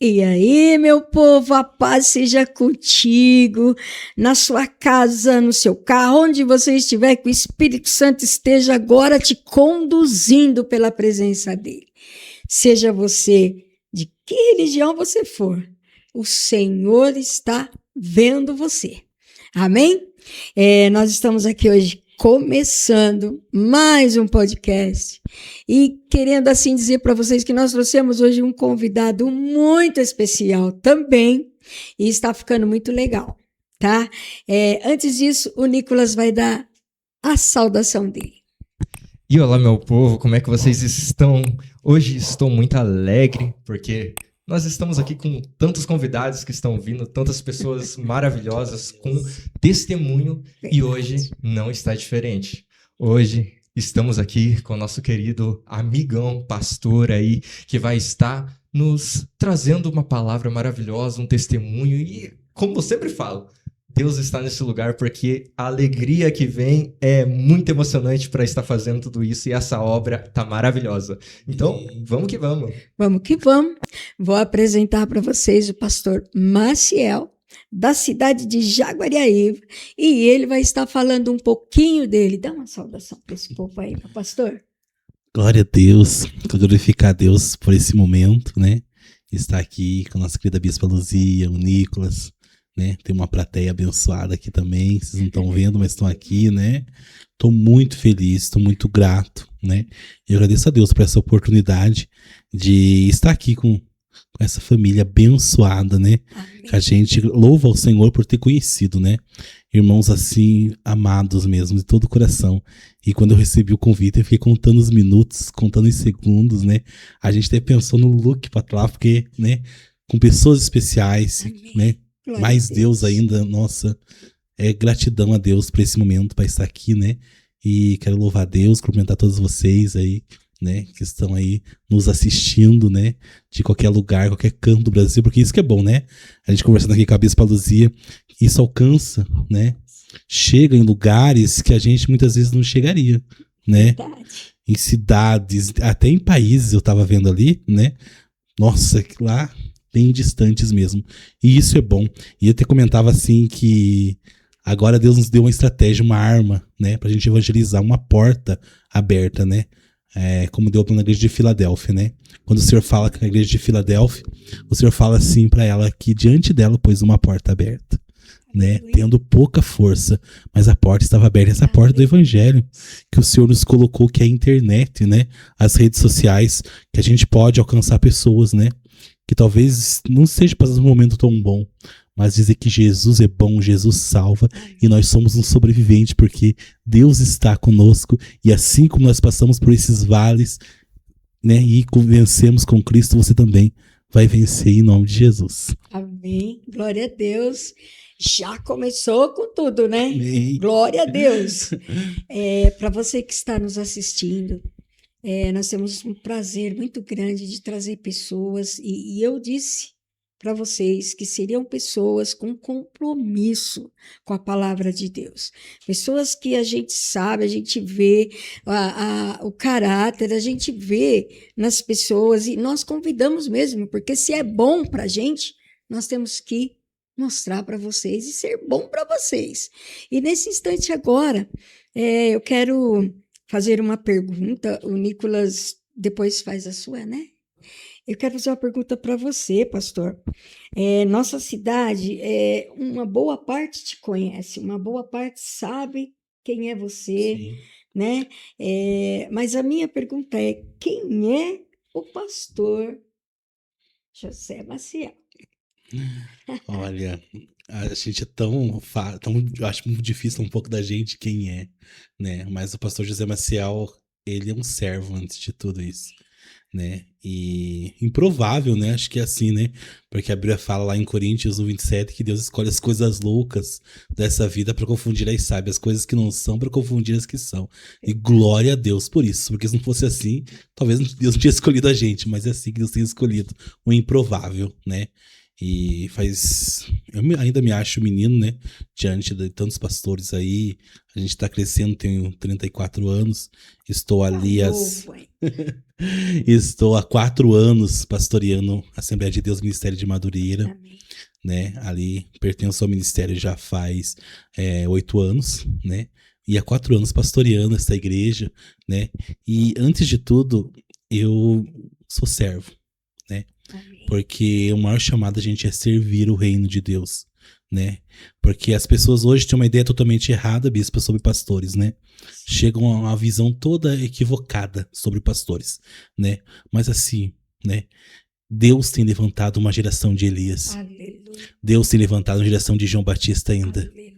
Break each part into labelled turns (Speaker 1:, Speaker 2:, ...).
Speaker 1: E aí, meu povo, a paz seja contigo, na sua casa, no seu carro, onde você estiver, que o Espírito Santo esteja agora te conduzindo pela presença dele. Seja você de que religião você for, o Senhor está vendo você. Amém? Nós estamos aqui hoje começando mais um podcast e querendo assim dizer para vocês que nós trouxemos hoje um convidado muito especial também e está ficando muito legal, tá? Antes disso, o Nicolas vai dar a saudação dele.
Speaker 2: E olá, meu povo, como é que vocês estão? Hoje estou muito alegre porque nós estamos aqui com tantos convidados que estão vindo, tantas pessoas maravilhosas com testemunho e hoje não está diferente. Hoje estamos aqui com o nosso querido amigão, pastor aí, que vai estar nos trazendo uma palavra maravilhosa, um testemunho e, como eu sempre falo, Deus está nesse lugar porque a alegria que vem é muito emocionante para estar fazendo tudo isso e essa obra está maravilhosa. Então, vamos que vamos.
Speaker 1: Vamos que vamos. Vou apresentar para vocês o pastor Maciel, da cidade de Jaguariaíva, e ele vai estar falando um pouquinho dele. Dá uma saudação para esse povo aí, pastor.
Speaker 3: Glória a Deus, glorificar a Deus por esse momento, né? Estar aqui com a nossa querida Bispa Luzia, o Nicolas, né? Tem uma plateia abençoada aqui também, vocês não estão vendo, mas estão aqui, né? Estou muito feliz, estou muito grato, né? Eu agradeço a Deus por essa oportunidade de estar aqui com essa família abençoada, né? Amém. Que a gente louva ao Senhor por ter conhecido, né? Irmãos assim, amados mesmo, de todo o coração. E quando eu recebi o convite, eu fiquei contando os minutos, contando os segundos, né? A gente até pensou no look para lá, porque, né? Com pessoas especiais, amém, né? Glória mais Deus ainda, nossa, gratidão a Deus por esse momento, para estar aqui, né? E quero louvar a Deus, cumprimentar todos vocês aí, né? Que estão aí nos assistindo, né? De qualquer lugar, qualquer canto do Brasil, porque isso que é bom, né? A gente conversando aqui com a Bispa Luzia, isso alcança, né? Chega em lugares que a gente muitas vezes não chegaria, né? Verdade. Em cidades, até em países eu tava vendo ali, né? Nossa, lá bem distantes mesmo. E isso é bom. E eu até comentava assim que agora Deus nos deu uma estratégia, uma arma, né? Pra gente evangelizar, uma porta aberta, né? Como deu na igreja de Filadélfia, né? Quando o Senhor fala com a igreja de Filadélfia, o Senhor fala assim pra ela que diante dela pôs uma porta aberta, né? Tendo pouca força, mas a porta estava aberta. Essa porta do evangelho que o Senhor nos colocou, que é a internet, né? As redes sociais, que a gente pode alcançar pessoas, né? Que talvez não seja passando um momento tão bom, mas dizer que Jesus é bom, Jesus salva, e nós somos um sobrevivente, porque Deus está conosco, e assim como nós passamos por esses vales, né, e vencemos com Cristo, você também vai vencer em nome de Jesus.
Speaker 1: Amém, glória a Deus. Já começou com tudo, né?
Speaker 3: Amém.
Speaker 1: Glória a Deus. Para você que está nos assistindo, nós temos um prazer muito grande de trazer pessoas, e eu disse para vocês que seriam pessoas com compromisso com a palavra de Deus. Pessoas que a gente sabe, a gente vê o caráter, a gente vê nas pessoas, e nós convidamos mesmo, porque se é bom para a gente, nós temos que mostrar para vocês e ser bom para vocês. E nesse instante agora, eu quero fazer uma pergunta, o Nicolas depois faz a sua, né? Eu quero fazer uma pergunta para você, pastor. Nossa cidade, uma boa parte te conhece, uma boa parte sabe quem é você, sim, né? Mas a minha pergunta é, quem é o pastor José Maciel?
Speaker 3: Olha, a gente é tão eu acho muito difícil um pouco da gente quem é, né? Mas o pastor José Maciel, ele é um servo antes de tudo isso, né? E improvável, né? Acho que é assim, né? Porque a Bíblia fala lá em Coríntios 1:27 que Deus escolhe as coisas loucas dessa vida para confundir as sábias, as coisas que não são para confundir as que são. E glória a Deus por isso, porque se não fosse assim, talvez Deus não tinha escolhido a gente, mas é assim que Deus tem escolhido o improvável, né? E ainda me acho menino, né? Diante de tantos pastores aí. A gente tá crescendo, tenho 34 anos. Estou ali
Speaker 1: Novo, hein?
Speaker 3: Estou há 4 anos pastoreando a Assembleia de Deus Ministério de Madureira,
Speaker 1: Amém.
Speaker 3: né? Ali pertenço ao ministério já faz 8 anos, né? E há 4 anos pastoreando essa igreja, né? E antes de tudo, eu sou servo, né?
Speaker 1: Amém.
Speaker 3: Porque o maior chamado a gente é servir o reino de Deus, né? Porque as pessoas hoje têm uma ideia totalmente errada, bispo, sobre pastores, né? Chegam a uma visão toda equivocada sobre pastores, né? Mas assim, né? Deus tem levantado uma geração de Elias.
Speaker 1: Aleluia.
Speaker 3: Deus tem levantado uma geração de João Batista ainda.
Speaker 1: Aleluia.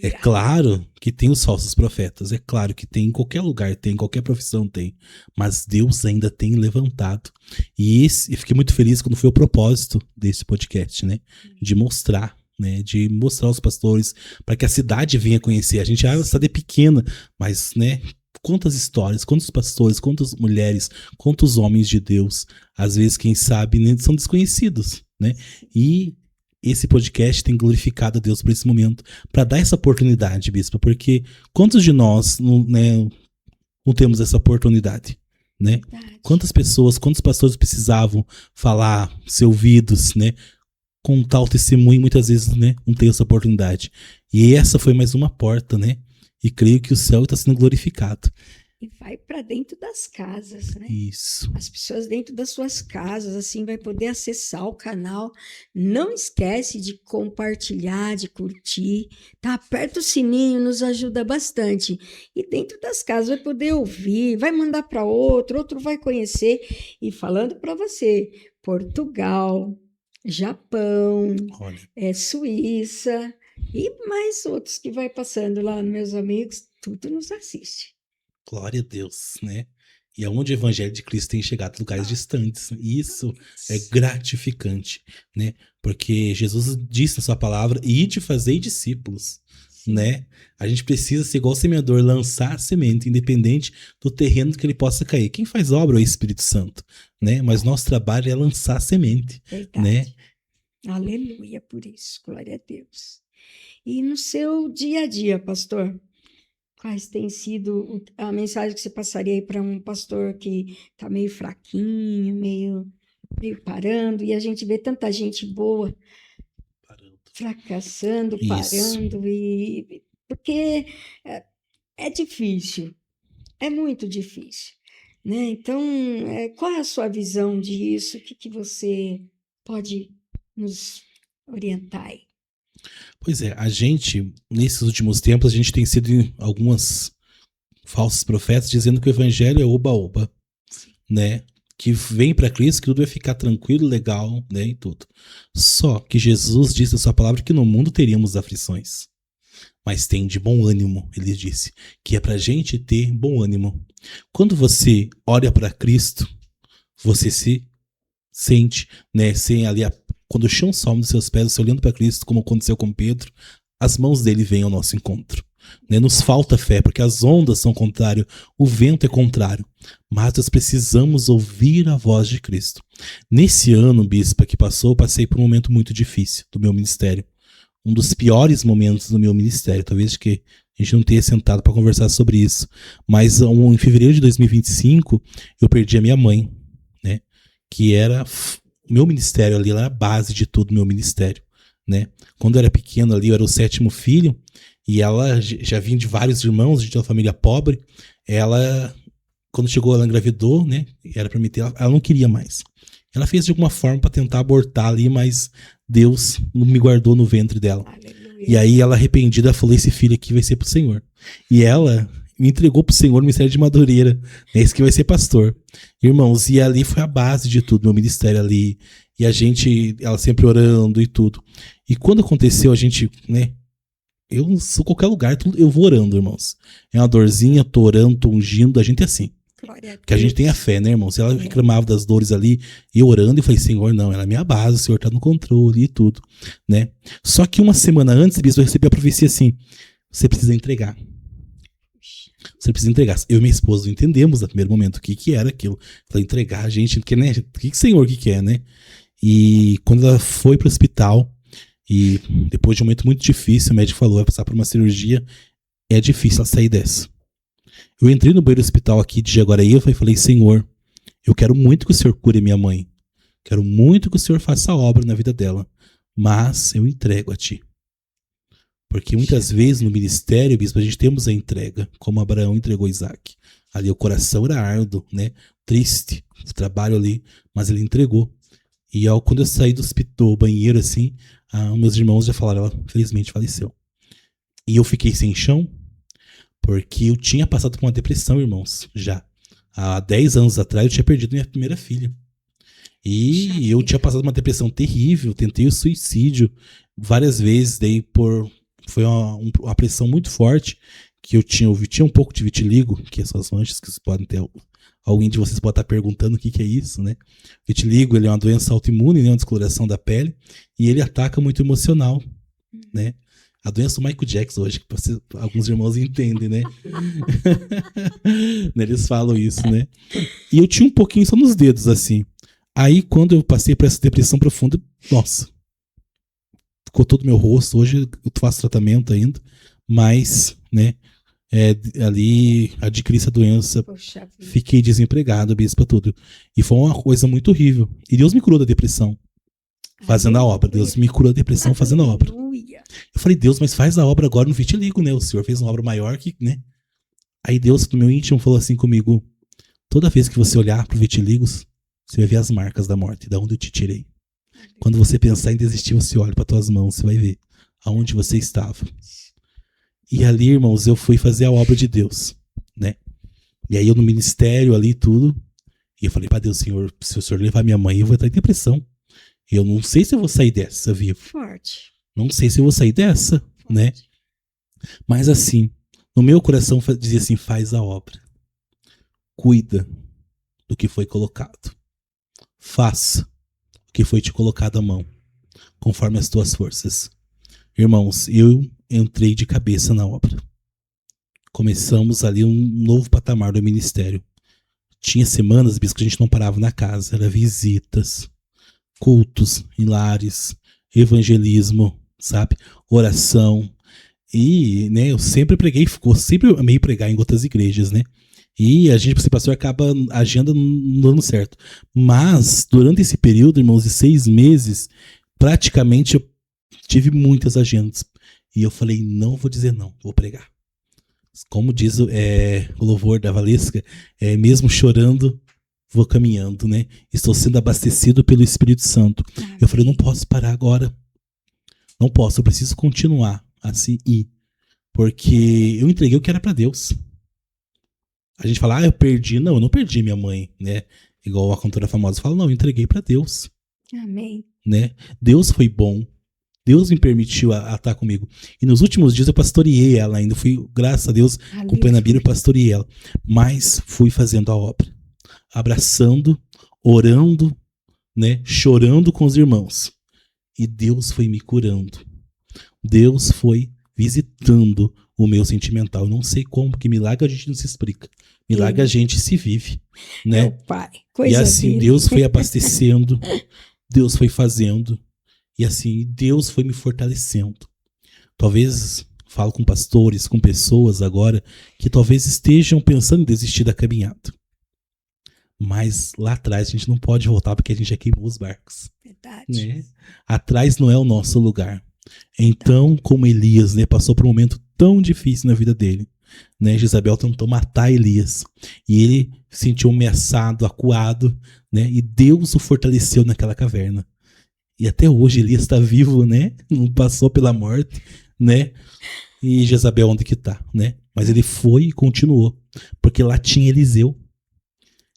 Speaker 3: É claro que tem os falsos profetas, é claro que tem em qualquer lugar, tem em qualquer profissão, tem. Mas Deus ainda tem levantado. E eu fiquei muito feliz quando foi o propósito desse podcast, né? De mostrar, né? De mostrar aos pastores para que a cidade venha conhecer. A gente, a cidade é pequena, mas, né? Quantas histórias, quantos pastores, quantas mulheres, quantos homens de Deus, às vezes, quem sabe, né, são desconhecidos, né? E esse podcast tem glorificado a Deus por esse momento, para dar essa oportunidade, bispo, porque quantos de nós não temos essa oportunidade, né?
Speaker 1: Verdade.
Speaker 3: Quantas pessoas, quantos pastores precisavam falar, ser ouvidos, né? Contar o testemunho, muitas vezes, né, não tem essa oportunidade. E essa foi mais uma porta, né? E creio que o céu está sendo glorificado.
Speaker 1: E vai para dentro das casas, né?
Speaker 3: Isso.
Speaker 1: As pessoas dentro das suas casas, assim, vai poder acessar o canal. Não esquece de compartilhar, de curtir, tá? Aperta o sininho, nos ajuda bastante. E dentro das casas vai poder ouvir, vai mandar para outro vai conhecer. E falando para você, Portugal, Japão,
Speaker 3: Olha,
Speaker 1: Suíça e mais outros que vai passando lá, meus amigos, tudo nos assiste.
Speaker 3: glória a Deus, né? E aonde o evangelho de Cristo tem chegado a lugares distantes. Isso é gratificante, né? Porque Jesus disse na sua palavra, ide fazei discípulos, né? A gente precisa ser igual o semeador, lançar a semente, independente do terreno que ele possa cair. Quem faz obra é o Espírito Santo, né? Mas nosso trabalho é lançar a semente,
Speaker 1: Verdade.
Speaker 3: né?
Speaker 1: Aleluia por isso, glória a Deus. E no seu dia a dia, pastor, quais tem sido a mensagem que você passaria aí para um pastor que está meio fraquinho, meio parando, e a gente vê tanta gente boa fracassando,
Speaker 3: Isso.
Speaker 1: parando, porque é difícil, é muito difícil, né? Então, qual é a sua visão disso? O que você pode nos orientar aí?
Speaker 3: Pois é, a gente, nesses últimos tempos, a gente tem sido algumas falsos profetas dizendo que o evangelho é oba-oba, né? Que vem para Cristo, que tudo vai ficar tranquilo, legal, né? E tudo. Só que Jesus disse na sua palavra que no mundo teríamos aflições. Mas tem de bom ânimo, ele disse, que é pra gente ter bom ânimo. Quando você olha para Cristo, você se sente, né? Sem ali quando o chão some dos seus pés, você olhando para Cristo, como aconteceu com Pedro, as mãos dele vêm ao nosso encontro. Né? Nos falta fé, porque as ondas são contrárias, o vento é contrário. Mas nós precisamos ouvir a voz de Cristo. Nesse ano, bispa, que passou, eu passei por um momento muito difícil do meu ministério. Um dos piores momentos do meu ministério. Talvez que a gente não tenha sentado para conversar sobre isso. Mas em fevereiro de 2025, eu perdi a minha mãe, né? Que era o meu ministério ali, ela era a base de todo o meu ministério, né? Quando eu era pequeno ali, eu era o 7º filho, e ela já vinha de vários irmãos, a gente é uma família pobre. Ela, quando chegou, ela engravidou, né? Era pra me ter, ela não queria mais. Ela fez de alguma forma para tentar abortar ali, mas Deus me guardou no ventre dela.
Speaker 1: Aleluia.
Speaker 3: E aí ela, arrependida, falou, esse filho aqui vai ser pro Senhor. E ela me entregou pro Senhor no ministério de Madureira, né? Esse que vai ser pastor. Irmãos, e ali foi a base de tudo, meu ministério ali. E a gente, ela sempre orando e tudo. E quando aconteceu, a gente, né? Eu sou qualquer lugar, eu vou orando, irmãos. É uma dorzinha, tô orando, tô ungindo, a gente é assim. Porque a gente tem a fé, né, irmãos? Ela reclamava das dores ali, e orando, e falei, Senhor, não, ela é minha base, o Senhor tá no controle e tudo, né? Só que uma semana antes, bispo, eu recebi a profecia assim, você precisa entregar. Você precisa entregar. Eu e minha esposa não entendemos no primeiro momento o que era aquilo. Falei, entregar, gente, porque, né? O que Senhor que quer, né? E quando ela foi pro hospital, e depois de um momento muito difícil, o médico falou, vai passar por uma cirurgia, é difícil ela sair dessa. Eu entrei no banheiro do hospital aqui de Jaguaraí, eu falei, Senhor, eu quero muito que o Senhor cure minha mãe. Quero muito que o Senhor faça a obra na vida dela. Mas eu entrego a Ti. Porque muitas vezes no ministério, bispo, a gente temos a entrega, como Abraão entregou Isaac. Ali o coração era árduo, né? Triste, o trabalho ali, mas ele entregou. E quando eu saí do banheiro, assim, meus irmãos já falaram, ela felizmente faleceu. E eu fiquei sem chão, porque eu tinha passado por uma depressão, irmãos, já. Há 10 anos atrás eu tinha perdido minha primeira filha. E eu tinha passado uma depressão terrível, tentei o suicídio várias vezes, foi uma pressão muito forte, que eu tinha um pouco de vitiligo, que são as manchas que vocês podem ter, alguém de vocês pode estar perguntando o que é isso, né? Vitiligo, ele é uma doença autoimune, né? Uma descoloração da pele, e ele ataca muito o emocional, né? A doença do Michael Jackson hoje, que alguns irmãos entendem, né? Eles falam isso, né? E eu tinha um pouquinho só nos dedos, assim. Aí, quando eu passei por essa depressão profunda, nossa, ficou todo o meu rosto. Hoje eu faço tratamento ainda, mas, né, ali adquiri essa doença, fiquei desempregado, bispo, tudo. E foi uma coisa muito horrível. E Deus me curou da depressão, fazendo a obra. Deus me curou da depressão fazendo a obra. Eu falei, Deus, mas faz a obra agora no vitiligo, né? O Senhor fez uma obra maior que, né? Aí Deus, no meu íntimo, falou assim comigo, toda vez que você olhar pro vitiligo, você vai ver as marcas da morte, da onde eu te tirei. Quando você pensar em desistir, você olha para tuas mãos, você vai ver aonde você estava. E ali, irmãos, eu fui fazer a obra de Deus, né? E aí eu no ministério ali tudo, e eu falei para Deus, Senhor, se o Senhor levar minha mãe, eu vou entrar em depressão. Eu não sei se eu vou sair dessa, vivo.
Speaker 1: Forte.
Speaker 3: Não sei se eu vou sair dessa, forte, né? Mas assim, no meu coração dizia assim, faz a obra. Cuida do que foi colocado. Faça o que foi te colocado à mão, conforme as tuas forças. Irmãos, eu entrei de cabeça na obra. Começamos ali um novo patamar do ministério. Tinha semanas, bispo, que a gente não parava na casa. Era visitas, cultos em lares, evangelismo, sabe? Oração. E, né, eu sempre sempre amei pregar em outras igrejas, né? E a gente, pastor, acaba a agenda não dando certo. Mas, durante esse período, irmãos, de 6 meses, praticamente eu tive muitas agendas. E eu falei, não vou dizer não, vou pregar. Como diz o louvor da Valesca, mesmo chorando, vou caminhando, né? Estou sendo abastecido pelo Espírito Santo. Eu falei, não posso parar agora. Não posso, eu preciso continuar assim ir. Porque eu entreguei o que era para Deus. A gente fala, eu perdi. Não, eu não perdi minha mãe, né? Igual a cantora famosa fala, não, eu entreguei para Deus.
Speaker 1: Amém.
Speaker 3: Né? Deus foi bom. Deus me permitiu estar comigo. E nos últimos dias eu pastoreei ela ainda. Fui, graças a Deus, acompanhando a Bíblia, eu pastoreei ela. Mas fui fazendo a obra. Abraçando, orando, né? Chorando com os irmãos. E Deus foi me curando. Deus foi visitando o meu sentimental. Eu não sei como, porque milagre a gente não se explica. Milagre a gente se vive, né?
Speaker 1: Meu pai, coisa
Speaker 3: e assim,
Speaker 1: dele.
Speaker 3: Deus foi abastecendo, Deus foi fazendo, e assim, Deus foi me fortalecendo. Talvez, falo com pastores, com pessoas agora, que talvez estejam pensando em desistir da caminhada. Mas lá atrás a gente não pode voltar, porque a gente já queimou os barcos.
Speaker 1: Verdade.
Speaker 3: Né? Atrás não é o nosso lugar. Então, como Elias, né, passou por um momento tão difícil na vida dele, né, Jezabel tentou matar Elias, e ele se sentiu ameaçado, acuado, né, e Deus o fortaleceu naquela caverna. E até hoje Elias está vivo, né, não passou pela morte, né, e Jezabel onde que está, né, mas ele foi e continuou, porque lá tinha Eliseu,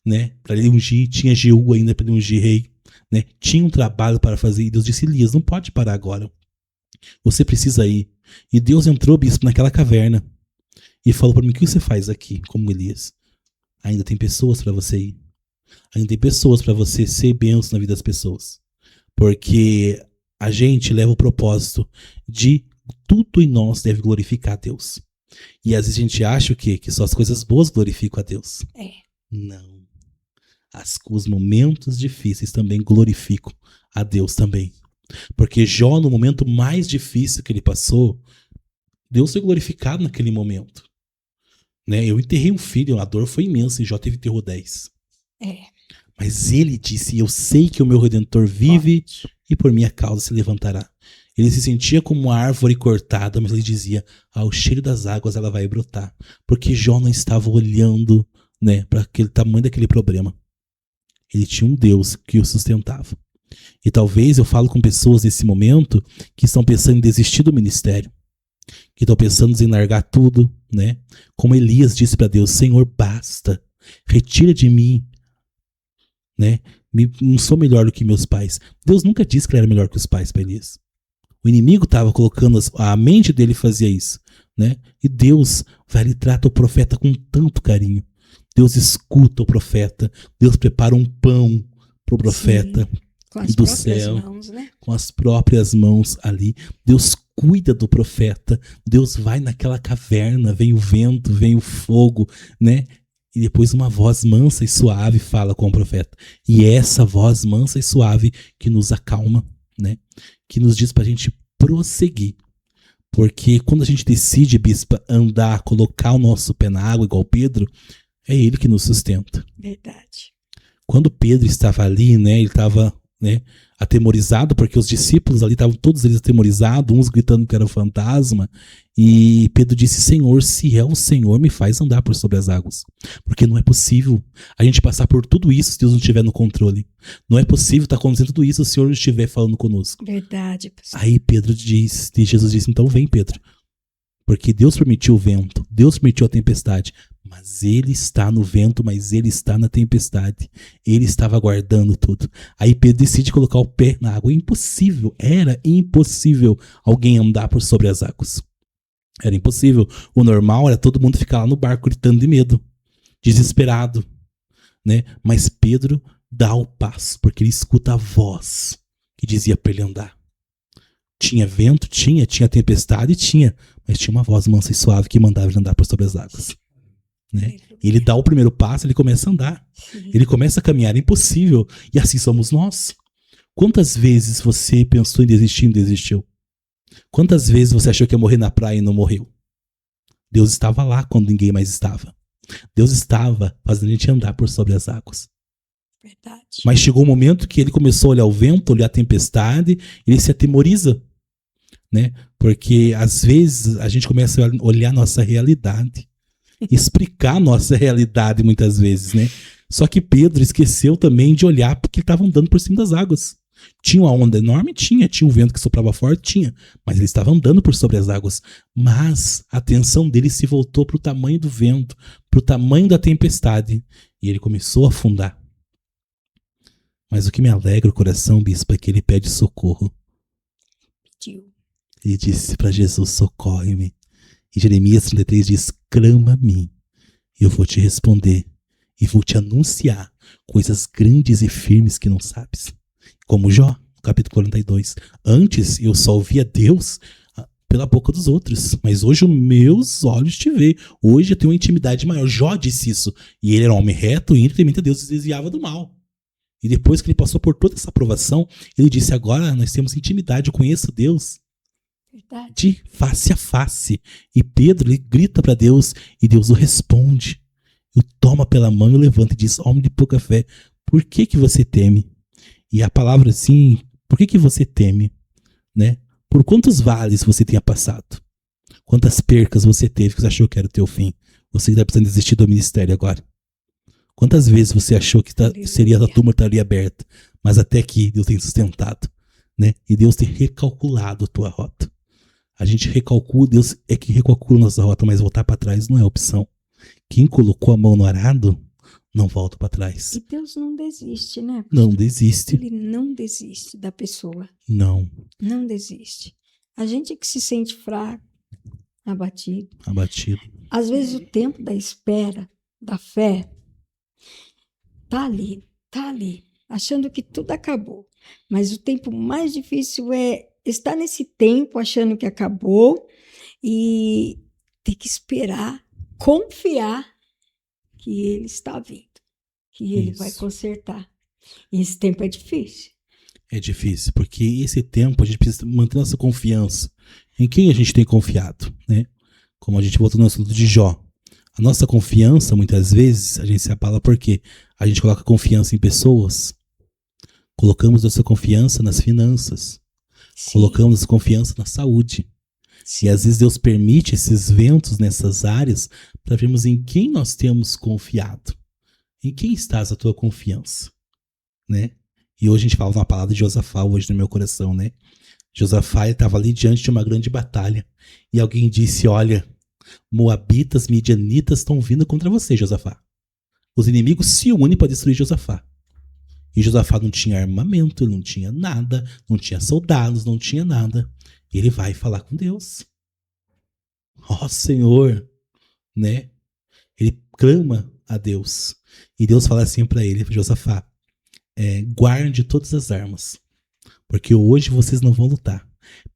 Speaker 3: né, para ele ungir, tinha Jeú ainda para ele ungir rei, né, tinha um trabalho para fazer, e Deus disse, Elias, não pode parar agora. Você precisa ir. E Deus entrou, bispo, naquela caverna e falou para mim, o que você faz aqui, como Elias? Ainda tem pessoas para você ir. Ainda tem pessoas para você ser bênção na vida das pessoas. Porque a gente leva o propósito de tudo em nós deve glorificar a Deus. E às vezes a gente acha o quê? Que só as coisas boas glorificam a Deus. Não. Os momentos difíceis também glorificam a Deus também. Porque Jó, no momento mais difícil que ele passou, Deus foi glorificado naquele momento. Né? Eu enterrei um filho, a dor foi imensa e Jó enterrou 10. Mas ele disse, eu sei que o meu Redentor vive e por minha causa se levantará. Ele se sentia como uma árvore cortada, mas ele dizia, ao cheiro das águas ela vai brotar. Porque Jó não estava olhando, né, para aquele tamanho daquele problema. Ele tinha um Deus que o sustentava. E talvez eu falo com pessoas nesse momento que estão pensando em desistir do ministério, que estão pensando em largar tudo, né? Como Elias disse para Deus, Senhor, basta, retira de mim, né? Não sou melhor do que meus pais. Deus nunca disse que ele era melhor que os pais para Elias. O inimigo estava colocando, a mente dele fazia isso, né? E Deus vai e trata o profeta com tanto carinho. Deus escuta o profeta, Deus prepara um pão para o profeta. Sim.
Speaker 1: Com as
Speaker 3: do
Speaker 1: próprias
Speaker 3: céu,
Speaker 1: mãos, né?
Speaker 3: Com as próprias mãos ali. Deus cuida do profeta. Deus vai naquela caverna, vem o vento, vem o fogo, né? E depois uma voz mansa e suave fala com o profeta. E é essa voz mansa e suave que nos acalma, né? Que nos diz pra gente prosseguir. Porque quando a gente decide, bispa, andar, colocar o nosso pé na água, igual Pedro, é ele que nos sustenta.
Speaker 1: Verdade.
Speaker 3: Quando Pedro estava ali, né? Ele estava, né, atemorizado, porque os discípulos ali estavam todos eles atemorizados, uns gritando que era um fantasma, e Pedro disse, Senhor, se é o Senhor, me faz andar por sobre as águas, porque não é possível a gente passar por tudo isso se Deus não estiver no controle, não é possível estar acontecendo tudo isso se o Senhor não estiver falando conosco.
Speaker 1: Verdade, pastor.
Speaker 3: Aí Pedro diz, e Jesus disse, então vem, Pedro, porque Deus permitiu o vento, Deus permitiu a tempestade, mas ele está no vento, mas ele está na tempestade. Ele estava guardando tudo. Aí Pedro decide colocar o pé na água. Impossível, era impossível alguém andar por sobre as águas. Era impossível. O normal era todo mundo ficar lá no barco gritando de medo, desesperado, né? Mas Pedro dá o passo, porque ele escuta a voz que dizia para ele andar. Tinha vento? Tinha tempestade? Tinha. Mas tinha uma voz mansa e suave que mandava ele andar por sobre as águas. Né? Ele dá o primeiro passo, ele começa a andar. Sim. Ele começa a caminhar, é impossível. E assim somos nós. Quantas vezes você pensou em desistir e não desistiu? Quantas vezes você achou que ia morrer na praia e não morreu? Deus estava lá quando ninguém mais estava. Deus estava fazendo a gente andar por sobre as águas.
Speaker 1: Verdade.
Speaker 3: Mas chegou um momento que ele começou a olhar o vento, olhar a tempestade, ele se atemoriza. Né? Porque às vezes a gente começa a olhar a nossa realidade. Explicar a nossa realidade muitas vezes, né? Só que Pedro esqueceu também de olhar porque ele estava andando por cima das águas. Tinha uma onda enorme? Tinha um vento que soprava forte? Tinha. Mas ele estava andando por sobre as águas. Mas a atenção dele se voltou para o tamanho do vento, para o tamanho da tempestade. E ele começou a afundar. Mas o que me alegra o coração, bispo, é que ele pede socorro. Ele disse para Jesus, socorre-me. E Jeremias 33 diz, clama a mim, eu vou te responder e vou te anunciar coisas grandes e firmes que não sabes. Como Jó, capítulo 42. Antes eu só ouvia Deus pela boca dos outros, mas hoje os meus olhos te vê. Hoje eu tenho uma intimidade maior. Jó disse isso. E ele era um homem reto, íntegro, temente a Deus, e desviava do mal. E depois que ele passou por toda essa aprovação, ele disse, agora nós temos intimidade, eu conheço Deus. De face a face. E Pedro, ele grita para Deus e Deus o responde. O toma pela mão e o levanta e diz, homem de pouca fé, por que que você teme? E a palavra assim, por que que você teme? Né? Por quantos vales você tenha passado? Quantas percas você teve que você achou que era o teu fim? Você está precisando desistir do ministério agora. Quantas vezes você achou que seria a turma estaria aberta? Mas até aqui Deus tem sustentado. Né? E Deus tem recalculado a tua rota. A gente recalcula, Deus é que recalcula nossa rota, mas voltar para trás não é opção. Quem colocou a mão no arado, não volta para trás.
Speaker 1: E Deus não desiste, né? Pastor?
Speaker 3: Não desiste.
Speaker 1: Ele não desiste da pessoa.
Speaker 3: Não.
Speaker 1: Não desiste. A gente que se sente fraco, abatido. Às vezes o tempo da espera, da fé, tá ali, achando que tudo acabou. Mas o tempo mais difícil é estar nesse tempo achando que acabou e ter que esperar, confiar que ele está vindo, que ele vai consertar. E esse tempo é difícil.
Speaker 3: É difícil, porque esse tempo a gente precisa manter nossa confiança. Em quem a gente tem confiado, né? Como a gente voltou no assunto de Jó. A nossa confiança, muitas vezes, a gente se abala porque a gente coloca confiança em pessoas, colocamos nossa confiança nas finanças,
Speaker 1: Sim,
Speaker 3: colocamos nossa confiança na saúde.
Speaker 1: sim.
Speaker 3: E às vezes Deus permite esses ventos nessas áreas para vermos em quem nós temos confiado. Em quem estás a tua confiança, né? E hoje a gente fala uma palavra de Josafá hoje no meu coração, né? Josafá estava ali diante de uma grande batalha. E alguém disse, olha, Moabitas, Midianitas estão vindo contra você, Josafá. Os inimigos se unem para destruir Josafá. E Josafá não tinha armamento, ele não tinha nada, não tinha soldados, não tinha nada. E ele vai falar com Deus. Ó Senhor, né? Ele clama a Deus. E Deus fala assim para ele, Josafá, guarde todas as armas, porque hoje vocês não vão lutar.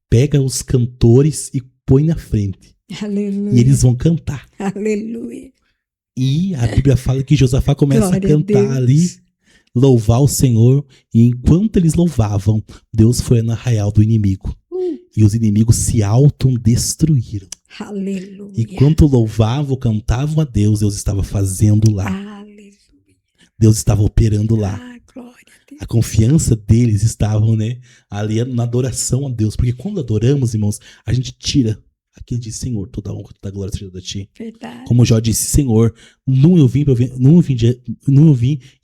Speaker 3: Pega os cantores e põe na frente.
Speaker 1: Aleluia.
Speaker 3: E eles vão cantar.
Speaker 1: Aleluia.
Speaker 3: E a Bíblia fala que Josafá começa
Speaker 1: Glória
Speaker 3: a cantar
Speaker 1: a
Speaker 3: ali,
Speaker 1: Deus.
Speaker 3: louvar o Senhor. E enquanto eles louvavam, Deus foi no arraial do inimigo. E os inimigos se autodestruíram.
Speaker 1: Aleluia.
Speaker 3: Enquanto louvavam, cantavam a Deus, Deus estava fazendo lá.
Speaker 1: Aleluia.
Speaker 3: Deus estava operando lá.
Speaker 1: Ah, glória a Deus.
Speaker 3: A confiança deles estavam, né, ali na adoração a Deus. Porque quando adoramos, irmãos, a gente tira aquele de Senhor, toda a honra, toda a glória seja da ti.
Speaker 1: Verdade.
Speaker 3: Como Jó disse, Senhor, não eu vim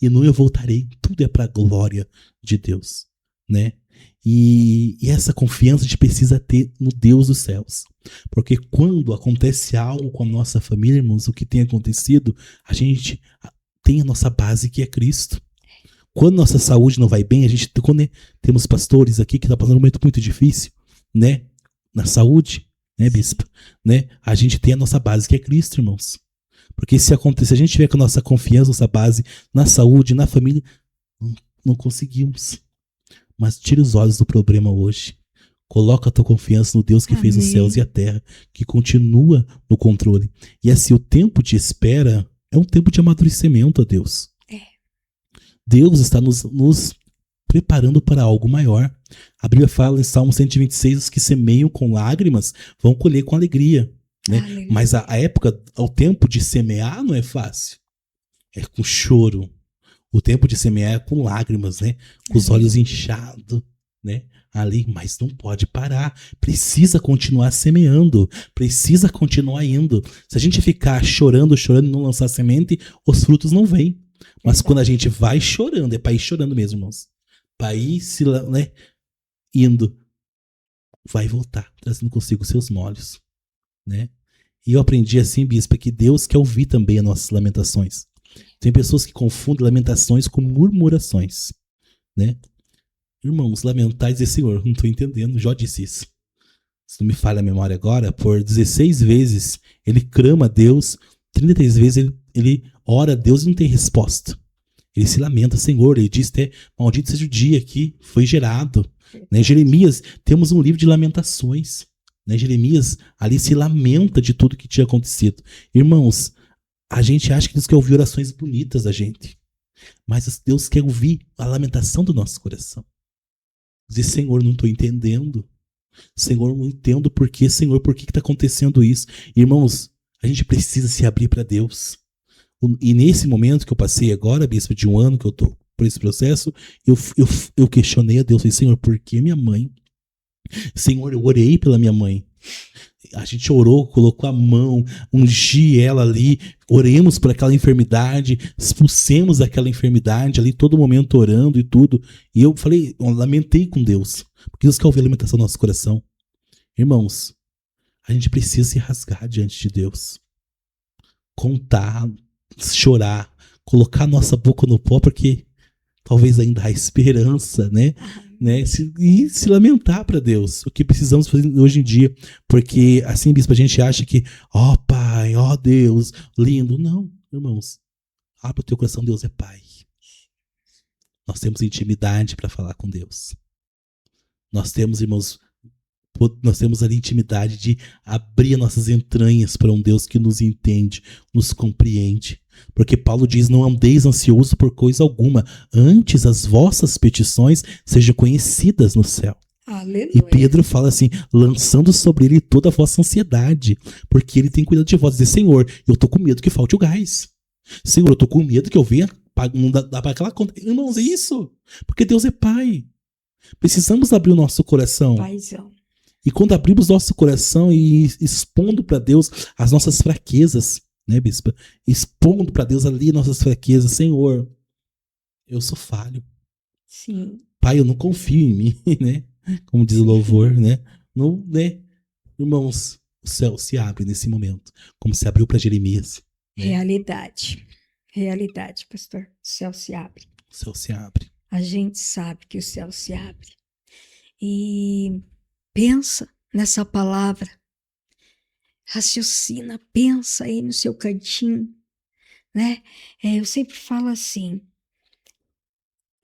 Speaker 3: e não eu voltarei. Tudo é para a glória de Deus, né? E essa confiança a gente precisa ter no Deus dos céus. Porque quando acontece algo com a nossa família, irmãos, o que tem acontecido, a gente tem a nossa base que é Cristo. Quando nossa saúde não vai bem, a gente, quando, né, temos pastores aqui que estão passando um momento muito difícil, né? Na saúde, né, bispo? Né? A gente tem a nossa base que é Cristo, irmãos. Porque se a gente tiver com a nossa confiança, nossa base na saúde, na família, não conseguimos. Mas tira os olhos do problema hoje. Coloca a tua confiança no Deus que fez os
Speaker 1: Amém.
Speaker 3: céus e a terra, que continua no controle. E assim, o tempo de espera é um tempo de amadurecimento a Deus. Deus está nos preparando para algo maior. A Bíblia fala em Salmo 126, os que semeiam com lágrimas vão colher com alegria. Né?
Speaker 1: Aleluia.
Speaker 3: Mas a época, o tempo de semear não é fácil. É com choro. O tempo de semear é com lágrimas, né? Com os olhos inchados, né? Ali, mas não pode parar. Precisa continuar semeando. Precisa continuar indo. Se a gente ficar chorando e não lançar semente, os frutos não vêm. Mas quando a gente vai chorando, é para ir chorando mesmo, irmãos. Para ir né, indo, vai voltar, trazendo consigo seus molhos, né? E eu aprendi assim, bispo, que Deus quer ouvir também as nossas lamentações. Tem pessoas que confundem lamentações com murmurações, né? Irmãos, lamentar e dizer, Senhor, não estou entendendo, Jó disse isso. Se não me falha a memória agora, por 16 vezes ele clama a Deus, 33 vezes ele ora a Deus e não tem resposta. Ele se lamenta, Senhor, ele diz até, maldito seja o dia que foi gerado. Né? Jeremias, temos um livro de lamentações. Né? Jeremias ali se lamenta de tudo que tinha acontecido. Irmãos, a gente acha que Deus quer ouvir orações bonitas da gente. Mas Deus quer ouvir a lamentação do nosso coração. Dizer, Senhor, não estou entendendo. Senhor, não entendo por quê. Senhor, por que está acontecendo isso? Irmãos, a gente precisa se abrir para Deus. E nesse momento que eu passei agora, bispo, de um ano que eu estou por esse processo, eu questionei a Deus. Falei, Senhor, por que minha mãe? Senhor, eu orei pela minha mãe. A gente orou, colocou a mão, ungi ela ali, oremos por aquela enfermidade, expulsemos aquela enfermidade ali, todo momento orando e tudo. E eu falei, eu lamentei com Deus, porque Deus quer ouvir a lamentação do nosso coração. Irmãos, a gente precisa se rasgar diante de Deus. Contar, chorar, colocar a nossa boca no pó, porque talvez ainda há esperança, né? E se lamentar para Deus, o que precisamos fazer hoje em dia, porque assim, bispo, a gente acha que, ó Pai, ó Deus, lindo. Não, irmãos, abre o teu coração, Deus é Pai. Nós temos intimidade para falar com Deus. Nós temos, irmãos, nós temos ali intimidade de abrir nossas entranhas para um Deus que nos entende, nos compreende. Porque Paulo diz, não andeis ansiosos por coisa alguma, antes as vossas petições sejam conhecidas no céu.
Speaker 1: Aleluia.
Speaker 3: E Pedro fala assim, lançando sobre ele toda a vossa ansiedade, porque ele tem cuidado de vós. Diz, Senhor, eu tô com medo que falte o gás. Senhor, eu tô com medo que eu venha, não dá para aquela conta. Irmãos, é isso. Porque Deus é Pai. Precisamos abrir o nosso coração.
Speaker 1: Paizão.
Speaker 3: E quando abrimos nosso coração e expondo para Deus as nossas fraquezas, né, bispa? Expondo para Deus ali nossas fraquezas. Senhor, eu sou falho.
Speaker 1: Sim.
Speaker 3: Pai, eu não confio em mim, né? Como diz o louvor, né? Não, né? Irmãos, o céu se abre nesse momento, como se abriu para Jeremias. Né?
Speaker 1: Realidade. Realidade, pastor. O céu se abre.
Speaker 3: O céu se abre.
Speaker 1: A gente sabe que o céu se abre. E pensa nessa palavra. Raciocina, pensa aí no seu cantinho, né? Eu sempre falo assim,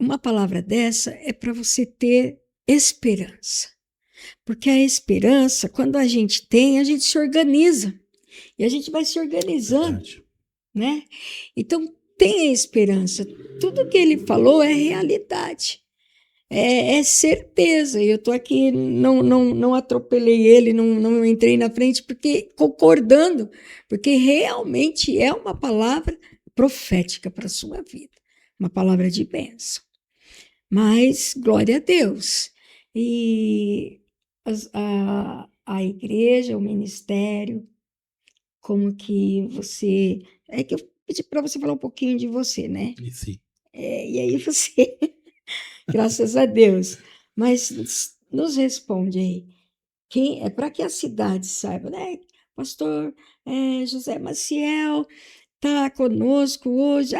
Speaker 1: uma palavra dessa é para você ter esperança. Porque a esperança, quando a gente tem, a gente se organiza. E a gente vai se organizando,
Speaker 3: Verdade.
Speaker 1: né? Então, tenha esperança. Tudo que ele falou é realidade. É certeza. Eu estou aqui, não atropelei ele, não entrei na frente, porque concordando, porque realmente é uma palavra profética para a sua vida, uma palavra de bênção. Mas, glória a Deus. E a igreja, o ministério, como que você... É que eu pedi para você falar um pouquinho de você, né?
Speaker 3: E sim.
Speaker 1: E aí você... Graças a Deus. Mas nos responde aí. É para que a cidade saiba, né? Pastor José Maciel está conosco hoje.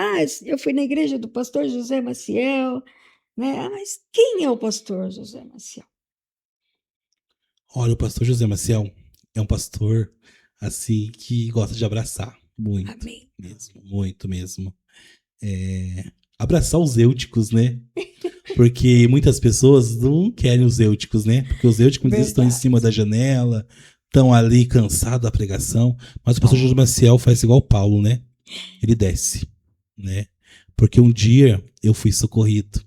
Speaker 1: Eu fui na igreja do pastor José Maciel, né? Mas quem é o pastor José Maciel?
Speaker 3: Olha, o pastor José Maciel é um pastor assim que gosta de abraçar muito.
Speaker 1: Amém.
Speaker 3: Mesmo, muito mesmo. Abraçar os eúticos, né? Porque muitas pessoas não querem os eúticos, né? Porque os eúticos muitas vezes estão em cima da janela, estão ali cansados da pregação. Mas o pastor José Maciel faz igual Paulo, né? Ele desce, né? Porque um dia eu fui socorrido.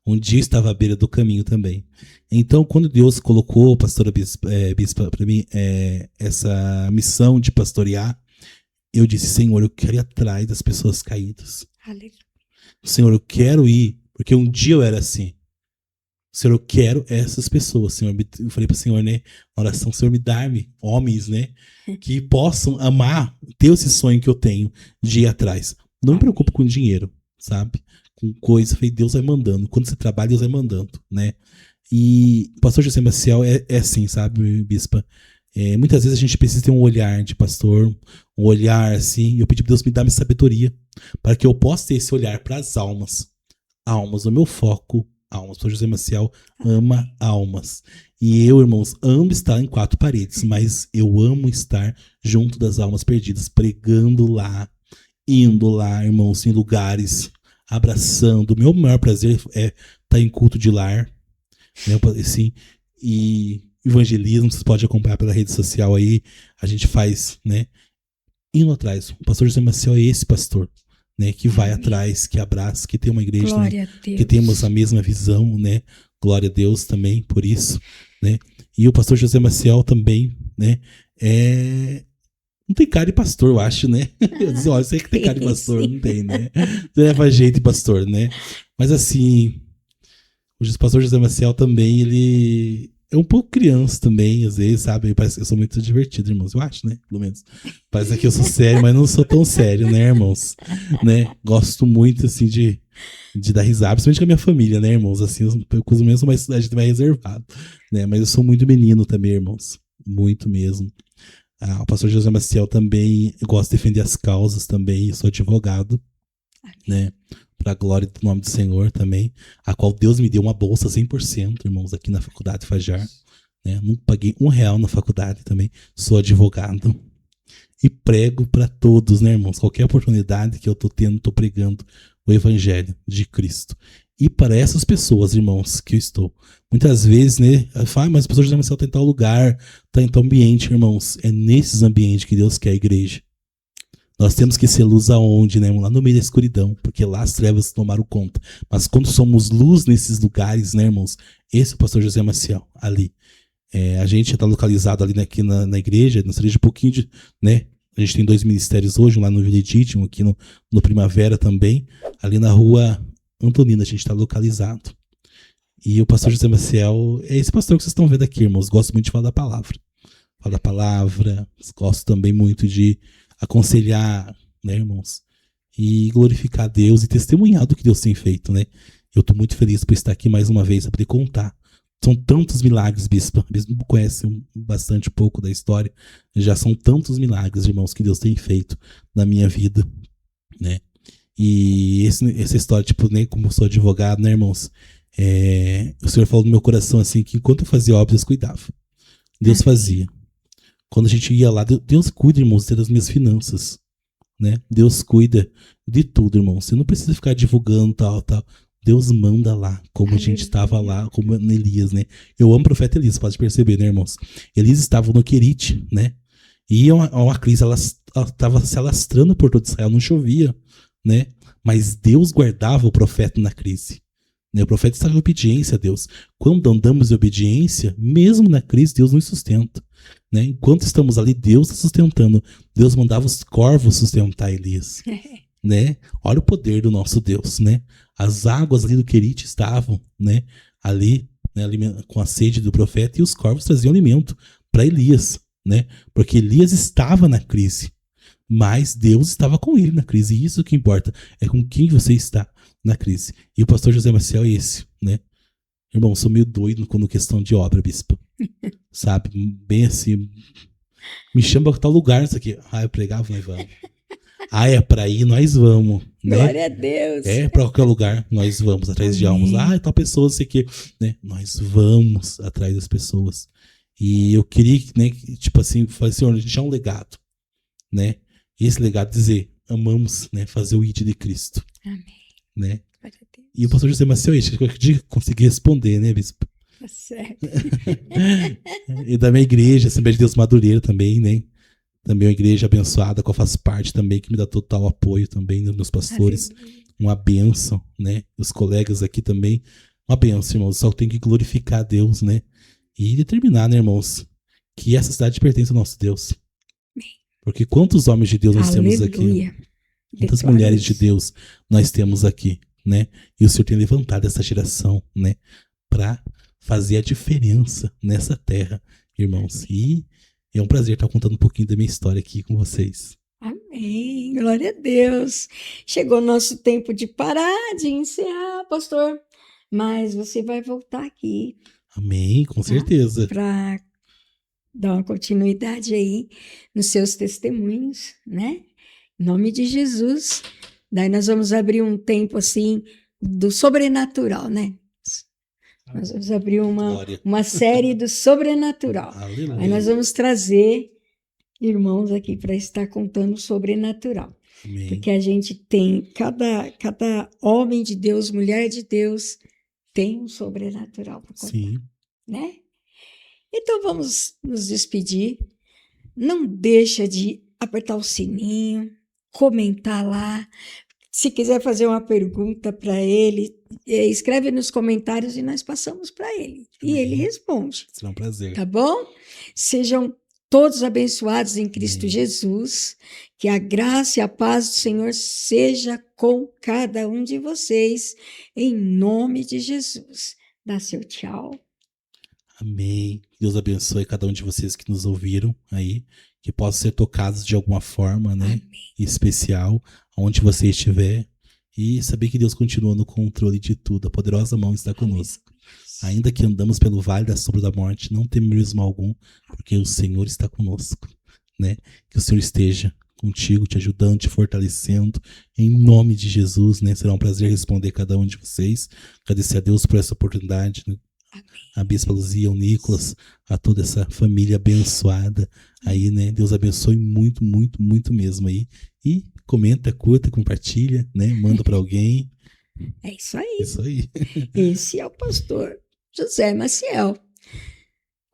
Speaker 3: Um dia eu estava à beira do caminho também. Então, quando Deus colocou, pastora bispa, para mim, essa missão de pastorear, eu disse, Senhor, eu quero ir atrás das pessoas caídas.
Speaker 1: Aleluia.
Speaker 3: Senhor, eu quero ir, porque um dia eu era assim. Senhor, eu quero essas pessoas. Senhor, eu falei para o Senhor, né, na oração, Senhor, me dá-me homens, né, que possam amar, ter esse sonho que eu tenho de ir atrás. Não me preocupo com dinheiro, sabe? Com coisa, falei, Deus vai mandando. Quando você trabalha, Deus vai mandando, né? E o pastor José Maciel é assim, sabe, bispa? Muitas vezes a gente precisa ter um olhar de pastor, um olhar assim, e eu pedi para Deus me dar minha sabedoria, para que eu possa ter esse olhar para as almas. Almas, o meu foco, almas. O pastor José Maciel ama almas. E eu, irmãos, amo estar em quatro paredes, mas eu amo estar junto das almas perdidas, pregando lá, indo lá, irmãos, em lugares, abraçando. O meu maior prazer é estar em culto de lar, né, assim, e evangelismo, vocês podem acompanhar pela rede social aí, a gente faz, né, indo atrás. O pastor José Maciel é esse pastor, né, que vai atrás, que abraça, que tem uma igreja,
Speaker 1: Glória
Speaker 3: né,
Speaker 1: a Deus.
Speaker 3: que temos a mesma visão, né, glória a Deus também por isso, né, e o pastor José Maciel também, né, não tem cara de pastor, eu acho, né, eu disse, olha, você que tem cara de pastor, não tem, né, leva jeito de pastor, né, mas assim, o pastor José Maciel também, ele é um pouco criança também, às vezes, sabe? Parece que eu sou muito divertido, irmãos. Eu acho, né? Pelo menos. Parece que eu sou sério, mas não sou tão sério, né, irmãos? Né? Gosto muito, assim, de dar risada, principalmente com a minha família, né, irmãos? Assim, eu coisa mesmo, mas a gente é mais reservado, né? Mas eu sou muito menino também, irmãos. Muito mesmo. O pastor José Maciel também, eu gosto de defender as causas também, eu sou advogado, né? Para a glória do nome do Senhor também, a qual Deus me deu uma bolsa 100%, irmãos, aqui na faculdade Fajar, né? Não paguei R$1 na faculdade também, sou advogado e prego para todos, né, irmãos? Qualquer oportunidade que eu tô tendo, tô pregando o evangelho de Cristo. E para essas pessoas, irmãos, que eu estou. Muitas vezes, né? Mas as pessoas de Maciel estão em tal lugar, estão em tal ambiente, irmãos. É nesses ambientes que Deus quer a igreja. Nós temos que ser luz aonde, né? Lá no meio da escuridão, porque lá as trevas tomaram conta. Mas quando somos luz nesses lugares, né, irmãos? Esse é o pastor José Maciel, ali. A gente está localizado ali aqui na igreja, na igreja um pouquinho de, né? A gente tem 2 ministérios hoje, lá no Legítimo, aqui no Primavera também. Ali na rua Antonina, a gente está localizado. E o pastor José Maciel é esse pastor que vocês estão vendo aqui, irmãos. Gosto muito de falar da palavra. Fala da palavra, gosto também muito de aconselhar, né, irmãos? E glorificar a Deus e testemunhar do que Deus tem feito, né? Eu estou muito feliz por estar aqui mais uma vez, a poder contar. São tantos milagres, bispo. O bispo conhece bastante pouco da história. Já são tantos milagres, irmãos, que Deus tem feito na minha vida, né? E essa história, tipo, né, como eu sou advogado, né, irmãos? O Senhor falou no meu coração, assim, que enquanto eu fazia obras, Deus cuidava. Deus fazia. Quando a gente ia lá, Deus cuida, irmãos, das minhas finanças, né? Deus cuida de tudo, irmão. Você não precisa ficar divulgando tal. Deus manda lá, como a gente estava lá, como Elias, né? Eu amo o profeta Elias, pode perceber, né, irmãos? Elias estava no Querite, né? E uma crise, ela estava se alastrando por todo Israel, não chovia, né? Mas Deus guardava o profeta na crise. Né? O profeta estava em obediência a Deus. Quando andamos em obediência, mesmo na crise, Deus nos sustenta. Né? Enquanto estamos ali, Deus está sustentando. Deus mandava os corvos sustentar Elias. Né? Olha o poder do nosso Deus. Né? As águas ali do Querite estavam, né, ali, né, com a sede do profeta, e os corvos traziam alimento para Elias. Né? Porque Elias estava na crise. Mas Deus estava com ele na crise. E isso que importa. É com quem você está na crise. E o pastor José Maciel é esse, né? Irmão, sou meio doido quando questão de obra, bispo. Sabe? Bem assim. Me chama pra tal lugar isso aqui. Eu pregava, nós vamos. É pra ir, nós vamos. Né?
Speaker 1: Glória a Deus.
Speaker 3: Pra qualquer lugar, nós vamos atrás de almas. Tal pessoa, isso aqui. Né? Nós vamos atrás das pessoas. E eu queria, né, tipo assim, falar, Senhor, a gente é um legado, né? E esse legado dizer, amamos, né, fazer o ID de Cristo.
Speaker 1: Amém.
Speaker 3: Né? E o pastor José Maciel, eu consegui responder, né, bispo?
Speaker 1: Tá certo.
Speaker 3: E da minha igreja, Assembleia de Deus Madureira também, né? Também uma igreja abençoada, que eu faço parte também, que me dá total apoio também, né, meus pastores. Uma bênção, né? Os colegas aqui também, uma bênção, irmãos. Só tem que glorificar a Deus, né? E determinar, né, irmãos, que essa cidade pertence ao nosso Deus. Porque quantos homens de Deus nós temos aqui? Quantas mulheres de Deus nós temos aqui, né? E o Senhor tem levantado essa geração, né? Para fazer a diferença nessa terra, irmãos. E é um prazer estar contando um pouquinho da minha história aqui com vocês.
Speaker 1: Amém. Glória a Deus. Chegou o nosso tempo de parar, de encerrar, pastor. Mas você vai voltar aqui.
Speaker 3: Amém, com certeza.
Speaker 1: Para dar uma continuidade aí nos seus testemunhos, né? Em nome de Jesus. Daí nós vamos abrir um tempo assim do sobrenatural, né? Nós vamos abrir uma série do sobrenatural.
Speaker 3: Aleluia.
Speaker 1: Aí nós vamos trazer irmãos aqui para estar contando o sobrenatural.
Speaker 3: Amém.
Speaker 1: Porque a gente tem, cada homem de Deus, mulher de Deus, tem um sobrenatural para contar.
Speaker 3: Sim.
Speaker 1: Né? Então vamos nos despedir. Não deixa de apertar o sininho, comentar lá. Se quiser fazer uma pergunta para ele, escreve nos comentários e nós passamos para ele. E ele responde.
Speaker 3: Será um prazer.
Speaker 1: Tá bom? Sejam todos abençoados em Cristo Jesus. Que a graça e a paz do Senhor seja com cada um de vocês. Em nome de Jesus. Dá seu tchau.
Speaker 3: Amém. Deus abençoe cada um de vocês que nos ouviram aí, que possam ser tocados de alguma forma, né?
Speaker 1: Amém.
Speaker 3: Especial, onde você estiver, e saber que Deus continua no controle de tudo. A poderosa mão está conosco. Ainda que andamos pelo vale da sombra da morte, não temeremos mal algum, porque o Senhor está conosco, né? Que o Senhor esteja contigo, te ajudando, te fortalecendo, em nome de Jesus, né? Será um prazer responder cada um de vocês. Agradecer a Deus por essa oportunidade, né? A Bispa Luzia, o Nicolas, a toda essa família abençoada aí, né? Deus abençoe muito, muito, muito mesmo aí. E comenta, curta, compartilha, né? Manda para alguém
Speaker 1: É isso aí.
Speaker 3: Isso aí.
Speaker 1: Esse é o pastor José Maciel.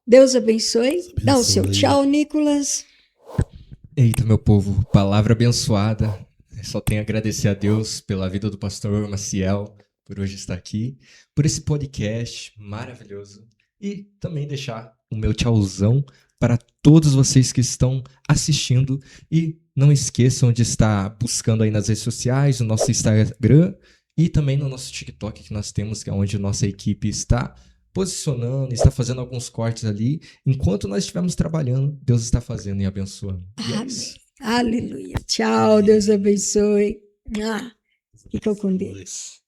Speaker 1: Deus abençoe. Dá o seu
Speaker 3: abençoe.
Speaker 1: tchau, Nicolas.
Speaker 2: Eita, meu povo, palavra abençoada. Eu só tenho a agradecer a Deus pela vida do pastor Maciel, por hoje estar aqui, por esse podcast maravilhoso. E também deixar o meu tchauzão para todos vocês que estão assistindo. E não esqueçam de estar buscando aí nas redes sociais, no nosso Instagram e também no nosso TikTok que nós temos, que é onde nossa equipe está posicionando, está fazendo alguns cortes ali. Enquanto nós estivermos trabalhando, Deus está fazendo e abençoando. E é
Speaker 1: Amém.
Speaker 2: isso.
Speaker 1: Aleluia. Tchau, Deus abençoe. Fica com Deus.